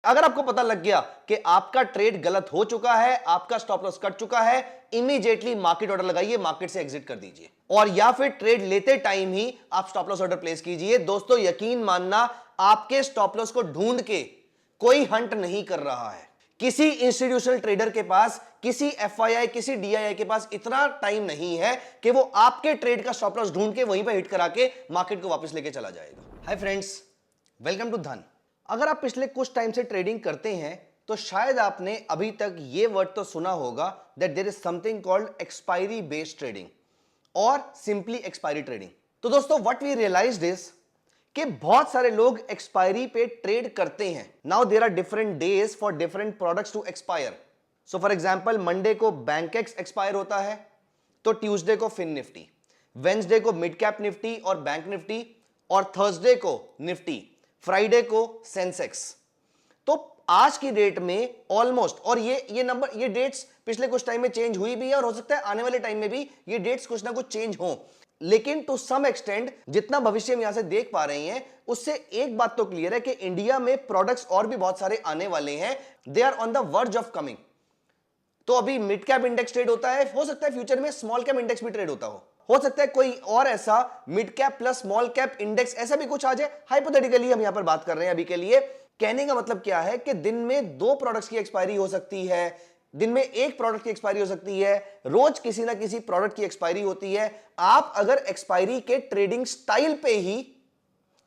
अगर आपको पता लग गया कि आपका ट्रेड गलत हो चुका है, आपका स्टॉप लॉस कट चुका है, इमीडिएटली मार्केट ऑर्डर लगाइए, मार्केट से एग्जिट कर दीजिए, और या फिर ट्रेड लेते टाइम ही आप स्टॉप लॉस ऑर्डर प्लेस कीजिए। दोस्तों यकीन मानना, आपके स्टॉप लॉस को ढूंढ के कोई हंट नहीं कर रहा है। किसी इंस्टीट्यूशनल ट्रेडर के पास, किसी एफआईआई, किसी डीआईआई के पास इतना टाइम नहीं है कि वो आपके ट्रेड का स्टॉप लॉस ढूंढ के वहीं पर हिट करा के मार्केट को वापस लेके चला जाएगा। हाय फ्रेंड्स, वेलकम टू धन। अगर आप पिछले कुछ टाइम से ट्रेडिंग करते हैं तो शायद आपने अभी तक ये वर्ड तो सुना होगा that there is something called expiry based trading और सिंपली एक्सपायरी ट्रेडिंग। तो दोस्तों व्हाट वी रियलाइज्ड इज कि बहुत सारे लोग एक्सपायरी पे ट्रेड करते हैं। Now there are different days for different products to expire. So for example, Monday को बैंकेक्स एक्सपायर होता है तो ट्यूसडे को फिन निफ्टी, वेंसडे को मिड कैप निफ्टी और बैंक निफ्टी, और थर्सडे को निफ्टी, फ्राइडे को सेंसेक्स। तो आज की डेट में ऑलमोस्ट, और ये नंबर, ये डेट्स पिछले कुछ टाइम में चेंज हुई भी है और हो सकता है आने वाले टाइम में भी ये डेट्स कुछ ना कुछ चेंज हो, लेकिन टू सम एक्सटेंड जितना भविष्य में यहां से देख पा रहे हैं उससे एक बात तो क्लियर है कि इंडिया में प्रोडक्ट्स और भी बहुत सारे आने वाले हैं। They are on the verge of coming. तो अभी मिड कैप इंडेक्स ट्रेड होता है, हो सकता है फ्यूचर में स्मॉल कैप इंडेक्स भी ट्रेड होता हो सकता है कोई और ऐसा mid cap plus small cap index ऐसा भी कुछ आ जाए। हाइपोथेटिकली हम यहां पर बात कर रहे हैं अभी के लिए। कहने का मतलब क्या है कि दिन में 2 प्रोडक्ट्स की एक्सपायरी हो सकती है, दिन में 1 प्रोडक्ट की एक्सपायरी हो सकती है, रोज किसी ना किसी प्रोडक्ट की एक्सपायरी होती है। आप अगर एक्सपायरी के ट्रेडिंग स्टाइल पे ही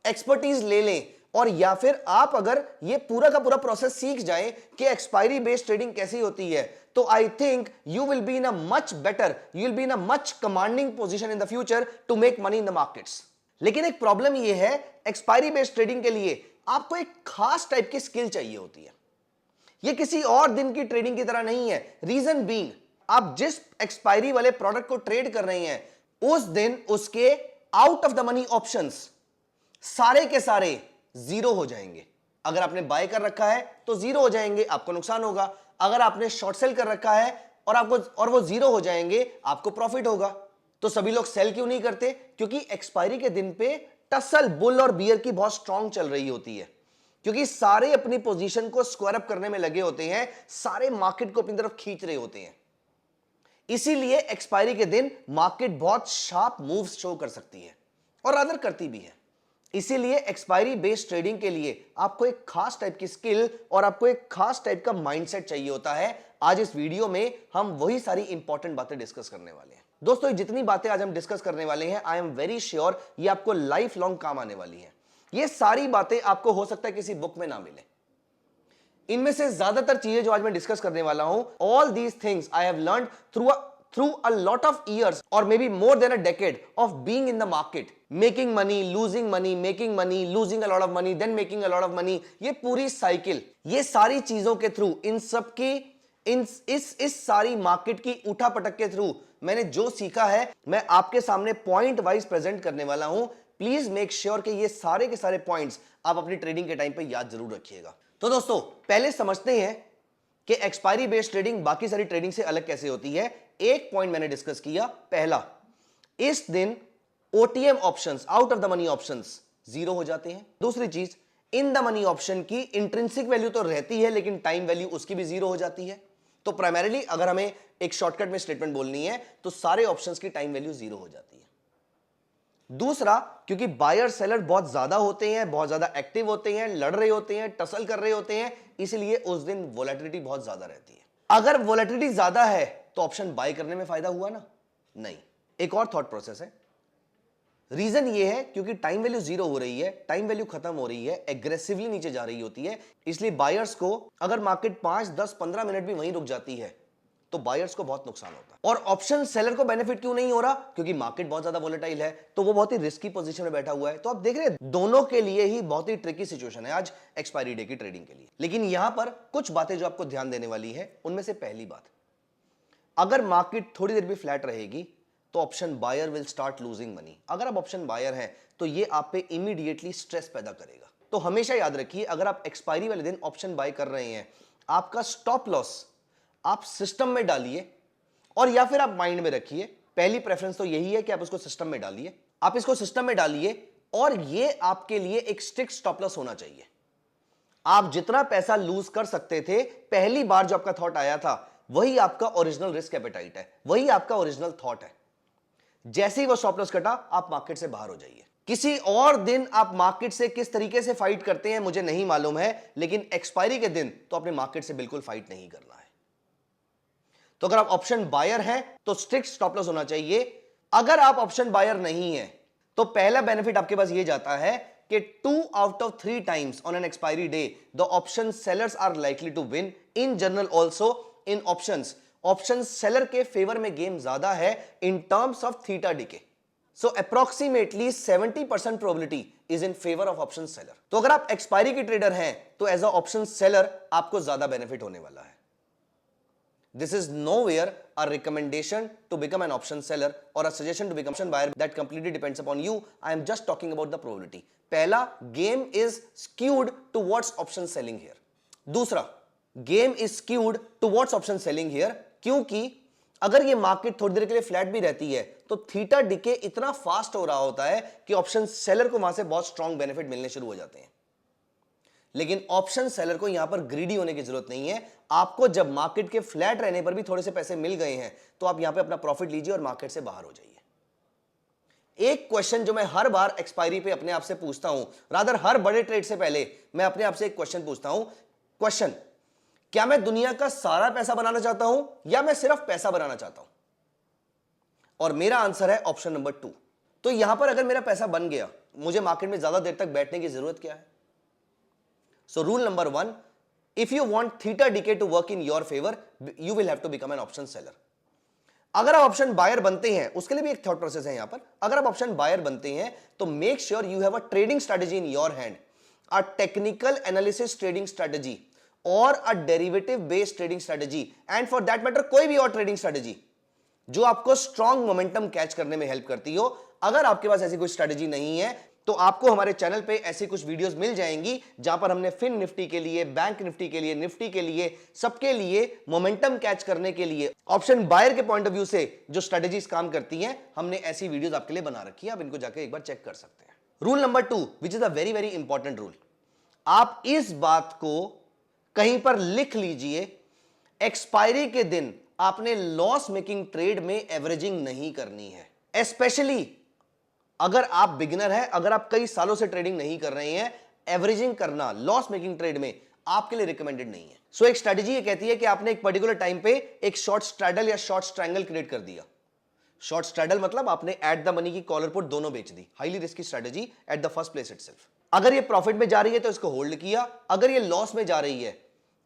एक्सपर्टीज ले लें, और या फिर आप अगर ये पूरा का पूरा प्रोसेस सीख जाएं कि एक्सपायरी बेस्ड ट्रेडिंग कैसी होती है, तो I think you will be in a much better, you will be in a much commanding position in the future to make money in the markets. लेकिन एक प्रॉब्लम ये है, एक्सपायरी बेस्ड ट्रेडिंग के लिए आपको एक खास टाइप की स्किल चाहिए होती है। ये किसी और दिन की ट्रेडिंग की तरह नहीं है। रीजन बीइंग, आप जिस एक्सपायरी वाले प्रोडक्ट को ट्रेड कर रहे हैं उस दिन उसके out of the money options सारे के सारे जीरो हो जाएंगे। अगर आपने बाय कर रखा है तो जीरो हो जाएंगे, आपको नुकसान होगा। अगर आपने शॉर्ट सेल कर रखा है और वो जीरो हो जाएंगे, आपको प्रॉफिट होगा। तो सभी लोग सेल क्यों नहीं करते? क्योंकि एक्सपायरी के दिन पे टसल बुल और बियर की बहुत स्ट्रांग चल रही होती है, क्योंकि सारे अपनी पोजीशन को स्क्वायर अप करने में लगे होते हैं, सारे मार्केट को अपनी तरफ खींच रहे होते हैं। इसीलिए एक्सपायरी के दिन मार्केट बहुत शार्प मूव्स शो कर सकती है और रादर करती भी है। इसीलिए एक्सपायरी बेस्ड ट्रेडिंग के लिए आपको एक खास टाइप की स्किल और आपको एक खास टाइप का माइंडसेट चाहिए होता है। आज इस वीडियो में हम वही सारी इंपॉर्टेंट बातें डिस्कस करने वाले हैं। दोस्तों ये जितनी बातें आज हम डिस्कस करने वाले हैं, आई एम वेरी श्योर ये आपको लाइफ लॉन्ग काम आने वाली हैं। ये सारी बातें आपको हो सकता है किसी बुक में ना मिले। इनमें से ज्यादातर चीजें जो आज मैं डिस्कस करने वाला हूं, all these things I have learned through a lot of years or maybe more than a decade of being in the market, making money, losing money, losing a lot of money, then making a lot of money। ये पूरी cycle, ये सारी चीजों के through, इन सब की इस सारी मार्केट की उठापटक के थ्रू मैंने जो सीखा है मैं आपके सामने पॉइंट वाइज प्रेजेंट करने वाला हूं। प्लीज मेक श्योर कि ये सारे के सारे पॉइंट्स आप अपनी ट्रेडिंग के टाइम पे याद जरूर रखिएगा। तो दोस्तों पहले समझते हैं कि एक्सपायरी बेस्ड ट्रेडिंग बाकी सारी ट्रेडिंग से अलग कैसे होती है। एक पॉइंट मैंने डिस्कस किया, पहला, इस दिन OTM options, out of the money options zero हो जाते हैं। दूसरी चीज, इन द मनी ऑप्शन की इंट्रिंसिक वैल्यू तो रहती है लेकिन टाइम वैल्यू उसकी भी जीरो हो जाती है। तो प्राइमरीली अगर हमें एक शॉर्टकट में स्टेटमेंट बोलनी है तो सारे ऑप्शंस की टाइम वैल्यू जीरो हो जाती है। दूसरा, क्योंकि बायर सेलर बहुत ज्यादा होते हैं, बहुत ज्यादा एक्टिव होते हैं, लड़ रहे होते हैं, टसल कर रहे होते हैं, इसलिए उस दिन वोलेटिलिटी बहुत ज्यादा रहती है। अगर वोलेटिलिटी ज्यादा है तो ऑप्शन बाय करने में फायदा हुआ ना? नहीं। एक और थॉट प्रोसेस है। रीजन ये है क्योंकि टाइम वैल्यू जीरो हो रही है, टाइम वैल्यू खत्म हो रही है, एग्रेसिवली नीचे जा रही होती है, इसलिए बायर्स को अगर मार्केट 5, 10, 15 मिनट भी वहीं रुक जाती है तो बायर्स को बहुत नुकसान होता है। और ऑप्शन सेलर को बेनिफिट क्यों नहीं हो रहा? क्योंकि मार्केट बहुत ज्यादा वोलेटाइल है, तो वो बहुत ही रिस्की पोजीशन में बैठा हुआ है। तो आप देख रहे हैं दोनों के लिए ही बहुत ही ट्रिकी सिचुएशन है आज एक्सपायरी डे की ट्रेडिंग के लिए। लेकिन यहां पर कुछ बातें जो आपको ध्यान देने वाली है, उनमें से पहली बात, अगर मार्केट थोड़ी देर भी फ्लैट रहेगी तो option buyer will start losing money. अगर आप ऑप्शन बायर हैं तो ये आप पे इमीडिएटली स्ट्रेस पैदा करेगा। तो हमेशा याद रखिए, अगर आप एक्सपायरी वाले दिन ऑप्शन बाय कर रहे हैं, आपका स्टॉप लॉस आप सिस्टम में डालिए, और या फिर आप माइंड में रखिए, पहली प्रेफरेंस तो यही है कि आप उसको सिस्टम में डालिए। आप इसको सिस्टम में डालिए और ये आपके लिए एक स्ट्रिक्ट स्टॉप लॉस होना चाहिए। आप जितना पैसा लूज कर सकते थे, पहली बार जो आपका थॉट आया था, वही आपका ओरिजिनल रिस्क एपेटाइट है, वही आपका ओरिजिनल थॉट है। जैसे ही वो स्टॉप लॉस कटा, आप मार्केट से बाहर हो जाइए। किसी और दिन आप मार्केट से किस तरीके से फाइट करते हैं मुझे नहीं मालूम है, लेकिन एक्सपायरी के दिन तो अपने मार्केट से बिल्कुल फाइट नहीं करना है। तो अगर आप ऑप्शन बायर हैं तो स्ट्रिक्ट स्टॉप लॉस होना चाहिए। अगर आप ऑप्शन बायर नहीं है तो पहला बेनिफिट आपके पास यह जाता है कि 2 out of 3 times on an expiry day the option sellers are likely to win in general also in options seller के फेवर में गेम ज्यादा है in terms of theta DK. So approximately 70% probability is in favour of option seller. तो अगर आप expiry के trader हैं तो एज अ ऑप्शन सेलर आपको ज्यादा बेनिफिट होने वाला है। This is nowhere a recommendation to become an option seller or a suggestion to become an option buyer. That completely depends upon you. I am just talking about the probability. पहला, game is skewed towards option selling here. दूसरा, game is skewed towards option selling here क्योंकि अगर ये market थोड़ी देर के लिए flat भी रहती है तो थीटा डीके इतना फास्ट हो रहा होता है कि ऑप्शन सेलर को वहां से बहुत स्ट्रॉन्ग बेनिफिट मिलने शुरू हो जाते हैं। लेकिन ऑप्शन सेलर को यहां पर ग्रीडी होने की जरूरत नहीं है। आपको जब मार्केट के फ्लैट रहने पर भी थोड़े से पैसे मिल गए हैं तो आप यहां पे अपना प्रॉफिट लीजिए और मार्केट से बाहर हो जाइए। एक क्वेश्चन जो मैं हर बार एक्सपायरी पे अपने आप से पूछता हूं, रादर हर बड़े ट्रेड से पहले मैं अपने आप से एक क्वेश्चन पूछता हूं। क्वेश्चन, क्या मैं दुनिया का सारा पैसा बनाना चाहता हूं या मैं सिर्फ पैसा बनाना चाहता हूं? और मेरा आंसर है ऑप्शन नंबर 2। तो यहां पर अगर मेरा पैसा बन गया, मुझे मार्केट में ज्यादा देर तक बैठने की जरूरत क्या है? So rule number 1, if you want theta decay to work in your favor, you will have to become an option seller. अगर आप ऑप्शन बायर बनते हैं, उसके लिए भी एक थॉट प्रोसेस है यहां पर। अगर आप ऑप्शन बायर बनते हैं तो make sure you have a trading strategy in your hand, a technical analysis trading strategy और a derivative based trading strategy, and for that matter कोई भी और ट्रेडिंग स्ट्रेटजी जो आपको स्ट्रॉन्ग मोमेंटम कैच करने में हेल्प करती हो। अगर आपके पास ऐसी कोई स्ट्रेटजी नहीं है तो आपको हमारे चैनल पे ऐसी कुछ वीडियोस मिल जाएंगी जहां पर हमने फिन निफ्टी के लिए, बैंक निफ्टी के लिए, निफ्टी के लिए, सबके लिए मोमेंटम कैच करने के लिए ऑप्शन बायर के पॉइंट ऑफ व्यू से जो स्ट्रेटजीज काम करती हैं, हमने ऐसी वीडियोस आपके लिए बना रखी है। आप इनको जाकर एक बार चेक कर सकते हैं। Rule number 2, which is a very very important rule, आप इस बात को कहीं पर लिख लीजिए, एक्सपायरी के दिन आपने लॉस मेकिंग ट्रेड में एवरेजिंग नहीं करनी है। स्पेशली अगर आप बिगिनर हैं, अगर आप कई सालों से ट्रेडिंग नहीं कर रहे हैं, एवरेजिंग करना लॉस मेकिंग ट्रेड में आपके लिए रिकमेंडेड नहीं है। सो एक स्ट्रेटजी ये कहती है कि आपने एक पर्टिकुलर टाइम पे एक शॉर्ट स्ट्रैडल या शॉर्ट स्ट्रैंगल क्रिएट कर दिया। शॉर्ट स्ट्रैडल मतलब आपने एट द मनी की कॉलर पुट दोनों बेच दी, highly risky strategy at the first place itself. अगर ये प्रॉफिट में जा रही है तो इसको होल्ड किया, अगर ये लॉस में जा रही है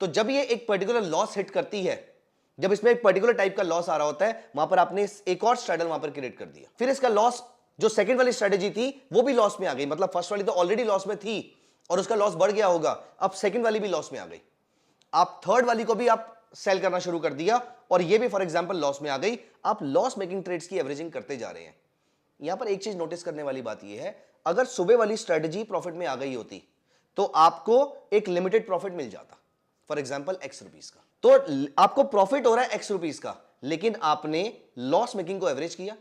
तो जब ये एक पर्टिकुलर लॉस हिट करती है, जब इसमें एक पर्टिकुलर टाइप का लॉस आ रहा होता है, वहां पर आपने एक और स्ट्रैडल वहां पर क्रिएट कर दिया। फिर इसका लॉस, जो सेकंड वाली स्ट्रेटजी थी वो भी लॉस में आ गई, मतलब फर्स्ट वाली तो ऑलरेडी लॉस में थी और उसका लॉस बढ़ गया होगा, अब सेकंड वाली भी लॉस में आ गई। आप थर्ड वाली को भी आप सेल करना शुरू कर दिया और ये भी फॉर एग्जांपल लॉस में आ गई। आप लॉस मेकिंग ट्रेड्स की एवरेजिंग करते जा रहे हैं। यहां पर एक चीज नोटिस करने वाली बात यह है, अगर सुबह वाली स्ट्रेटजी प्रॉफिट में आ गई होती तो आपको एक लिमिटेड प्रॉफिट मिल जाता, फॉर एग्जांपल एक्स रुपीस का। तो आपको प्रॉफिट हो रहा है एक्स रुपीस का, लेकिन आपने लॉस मेकिंग को एवरेज किया,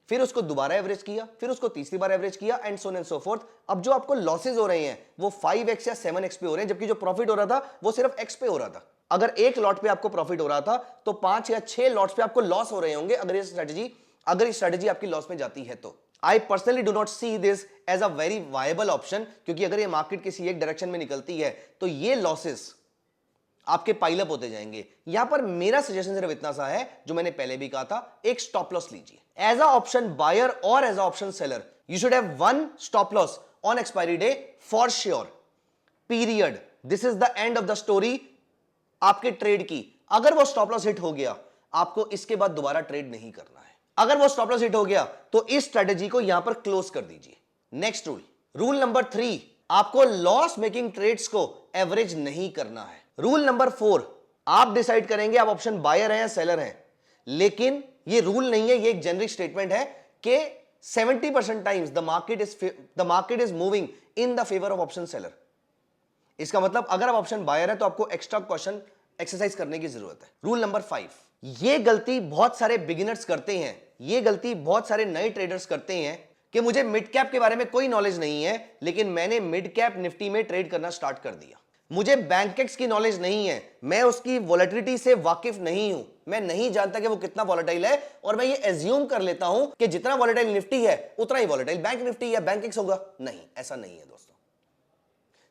फिर उसको दोबारा एवरेज किया, फिर उसको तीसरी बार एवरेज किया, and so on and so fourth. अब जो आपको लॉसेस हो रहे हैं वो 5x या 7x पे हो रहे हैं, जबकि जो प्रॉफिट हो रहा था वो सिर्फ x पे हो रहा था। अगर एक लॉट पे आपको प्रॉफिट हो रहा था तो 5 या 6 लॉट्स पे आपको लॉस हो रहे होंगे अगर ये स्ट्रेटजी आपकी लॉस में जाती है तो। I personally do not see this as a very viable option, क्योंकि अगर ये मार्केट किसी एक डायरेक्शन में निकलती है तो ये लॉसेस आपके पाइलअप होते जाएंगे। यहां पर मेरा सजेशन सिर्फ इतना सा है, जो मैंने पहले भी कहा था, एक स्टॉप लॉस लीजिए। एज अ ऑप्शन बायर और as a option seller you should have one stop loss on expiry day for sure, period. This is the end of the story आपके ट्रेड की। अगर वो स्टॉप लॉस हिट हो गया, आपको इसके बाद दोबारा ट्रेड नहीं करना है। अगर वो स्टॉप लॉस हिट हो गया तो इस स्ट्रेटजी को यहां पर क्लोज कर दीजिए। नेक्स्ट रूल, रूल नंबर 3, आपको लॉस मेकिंग ट्रेड्स को एवरेज नहीं करना है। रूल नंबर 4, आप डिसाइड करेंगे आप ऑप्शन बायर हैं या सेलर हैं, लेकिन ये रूल नहीं है, ये एक जेनरिक स्टेटमेंट है कि 70% times the market is moving in the favour of option seller. इसका मतलब अगर आप ऑप्शन बायर है तो आपको एक्स्ट्रा क्वेश्चन एक्सरसाइज करने की जरूरत है। रूल नंबर 5, ये गलती बहुत सारे बिगिनर्स करते हैं, ये गलती बहुत सारे नए ट्रेडर्स करते हैं कि मुझे मिड कैप के बारे में कोई नॉलेज नहीं है, लेकिन मैंने मिड कैप निफ्टी में ट्रेड करना स्टार्ट कर दिया। मुझे बैंकेक्स की नॉलेज नहीं है, मैं उसकी वॉलेटिलिटी से वाकिफ नहीं हूं, मैं नहीं जानता कि वो कितना वॉलेटाइल है, और मैं ये एज्यूम कर लेता हूं कि जितना वॉलेटाइल निफ्टी है उतना ही वॉलेटाइल बैंक निफ्टी या बैंकेक्स होगा। नहीं, ऐसा नहीं है दोस्तों।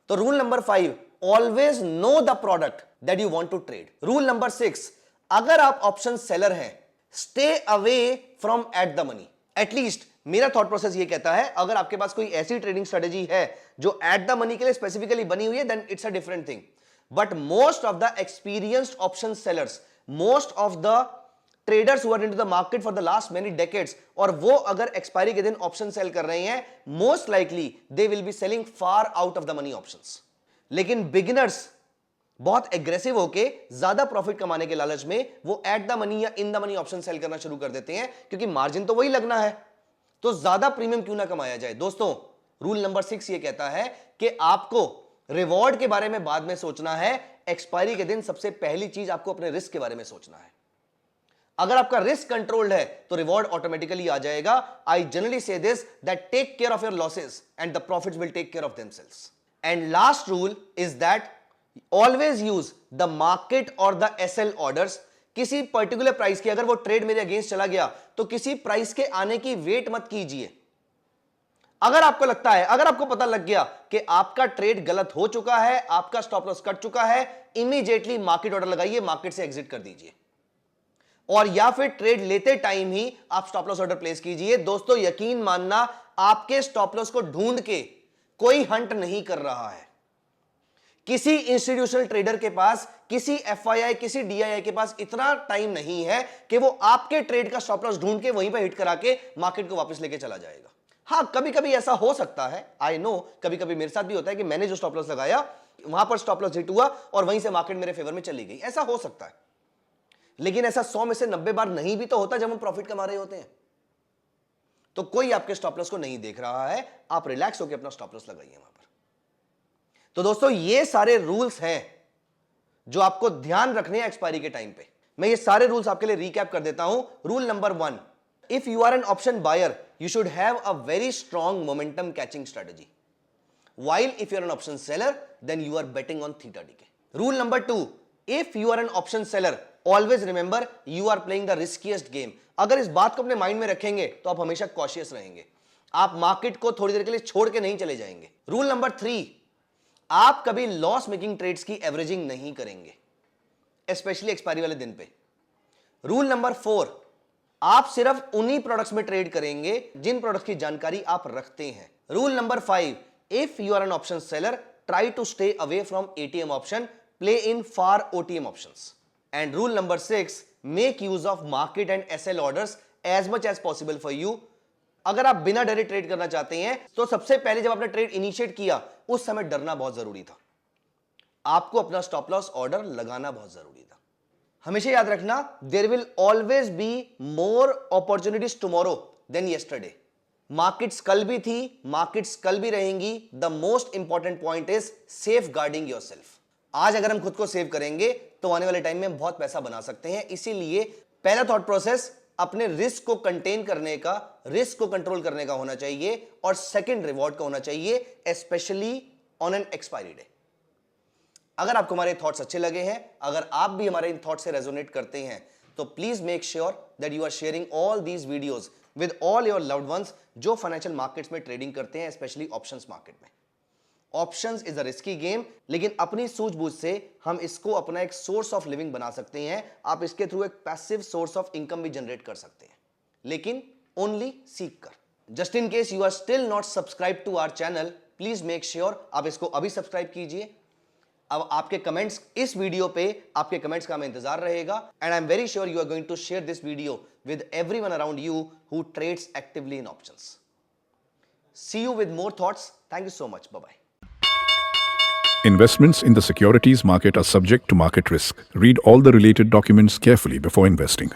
तो rule number 5, always know the product that you want to trade. Rule number 6, अगर आप ऑप्शन सेलर हैं, stay away from at the money. At least मेरा थॉट प्रोसेस ये कहता है, अगर आपके पास कोई ऐसी ट्रेडिंग स्ट्रेटेजी है जो एट द मनी के लिए स्पेसिफिकली बनी हुई है, then it's a different thing. But most of the experienced option sellers, most of the traders who are into the market for the last many decades, और वो अगर एक्सपायरी के दिन ऑप्शन सेल कर रहे हैं, most likely they will be selling far out of the money options. लेकिन beginners बहुत एग्रेसिव होके ज्यादा प्रॉफिट कमाने के लालच में वो एट द मनी या in the money option sell करना शुरू कर देते हैं, क्योंकि मार्जिन तो वही लगना है, तो ज्यादा प्रीमियम क्यों ना कमाया जाए। दोस्तों, रूल नंबर 6 ये कहता है कि आपको रिवॉर्ड के बारे में बाद में सोचना है, एक्सपायरी के दिन सबसे पहली चीज आपको अपने रिस्क के बारे में सोचना है। अगर आपका रिस्क कंट्रोल्ड है तो रिवॉर्ड ऑटोमेटिकली आ जाएगा। I generally say this that take care of your losses and the profits will take care of themselves. And last rule is that always use the market और the SL orders. किसी particular price की अगर वो trade मेरे against चला गया तो किसी प्राइस के आने की वेट मत कीजिए। अगर आपको लगता है, अगर आपको पता लग गया कि आपका ट्रेड गलत हो चुका है, आपका स्टॉप लॉस कट चुका है, इमीडिएटली मार्केट ऑर्डर लगाइए, मार्केट से एग्जिट कर दीजिए, और या फिर ट्रेड लेते टाइम ही आप स्टॉप लॉस ऑर्डर प्लेस कीजिए। दोस्तों, यकीन मानना, आपके स्टॉप लॉस को ढूंढ के कोई हंट नहीं कर रहा है। किसी इंस्टीट्यूशनल ट्रेडर के पास, किसी एफआईआई, किसी डीआईआई के पास इतना टाइम नहीं है कि वो आपके ट्रेड का स्टॉप लॉस ढूंढ के वहीं पर हिट करा के मार्केट को वापस लेके चला जाएगा। हां, कभी कभी ऐसा हो सकता है, आई नो, कभी कभी मेरे साथ भी होता है कि मैंने जो स्टॉप लॉस लगाया वहां पर स्टॉप लॉस हिट हुआ और वहीं से मार्केट मेरे फेवर में चली गई, ऐसा हो सकता है। लेकिन ऐसा 100 में से 90 बार नहीं भी तो होता जब हम प्रॉफिट कमा रहे होते हैं। तो कोई आपके स्टॉप लॉस को नहीं देख रहा है, आप रिलैक्स होकर अपना स्टॉप लॉस लगाइए वहां पर। तो दोस्तों, ये सारे रूल्स हैं जो आपको ध्यान रखने हैं एक्सपायरी के टाइम पे। मैं ये सारे रूल्स आपके लिए रिकैप कर देता हूं। Rule number 1, if you are an option buyer, you should have a very strong momentum catching strategy, while if you are an option seller then you are betting on theta decay. Rule number 2, if you are an option seller, always remember you are playing the riskiest game. अगर इस बात को अपने mind में रखेंगे तो आप हमेशा कॉशियस रहेंगे, आप मार्केट को थोड़ी देर के लिए छोड़ के नहीं चले जाएंगे। रूल नंबर 3, आप कभी लॉस मेकिंग ट्रेड्स की एवरेजिंग नहीं करेंगे, स्पेशली एक्सपायरी वाले दिन पे। रूल नंबर 4, आप सिर्फ उन्हीं प्रोडक्ट्स में ट्रेड करेंगे जिन प्रोडक्ट्स की जानकारी आप रखते हैं। Rule number 5, if you are an option seller, try to stay away from ATM option, play in far OTM options. And rule number 6, make use of market and SL orders as much as possible for you. अगर आप बिना डरे trade करना चाहते हैं तो सबसे पहले जब आपने ट्रेड इनिशिएट किया उस समय डरना बहुत जरूरी था, आपको अपना स्टॉप लॉस ऑर्डर लगाना बहुत जरूरी था। हमेशा याद रखना, there will always be more opportunities tomorrow than yesterday. Markets कल भी थी, मार्केट्स कल भी रहेंगी। The most important point is safeguarding yourself. आज अगर हम खुद को सेव करेंगे तो आने वाले टाइम में बहुत पैसा बना सकते हैं। इसीलिए पहला थॉट प्रोसेस अपने रिस्क को कंटेन करने का, रिस्क को कंट्रोल करने का होना चाहिए, और सेकंड रिवॉर्ड का होना चाहिए, specially on an expiry day. अगर आपको हमारे थॉट्स अच्छे लगे हैं, अगर आप भी हमारे इन थॉट्स से रेजोनेट करते हैं, तो please make sure that you are sharing all these videos with all your loved ones जो फाइनेंशियल मार्केट्स में ट्रेडिंग करते हैं, स्पेशली ऑप्शंस मार्केट में। Options is a risky game, लेकिन अपनी सूझबूझ से हम इसको अपना एक सोर्स ऑफ लिविंग बना सकते हैं। आप इसके थ्रू एक पैसिव सोर्स ऑफ इनकम भी जनरेट कर सकते हैं, लेकिन ओनली सीख कर। Just in case you are still not subscribe to our channel, please make sure आप इसको अभी सब्सक्राइब कीजिए। अब आपके कमेंट्स इस वीडियो पे, आपके कमेंट्स का हमें इंतजार रहेगा, and I am very sure you are going to share this video with everyone around you who trades actively in options. See you with more thoughts. Thank you so much. Bye-bye. Investments in the securities market are subject to market risk. Read all the related documents carefully before investing.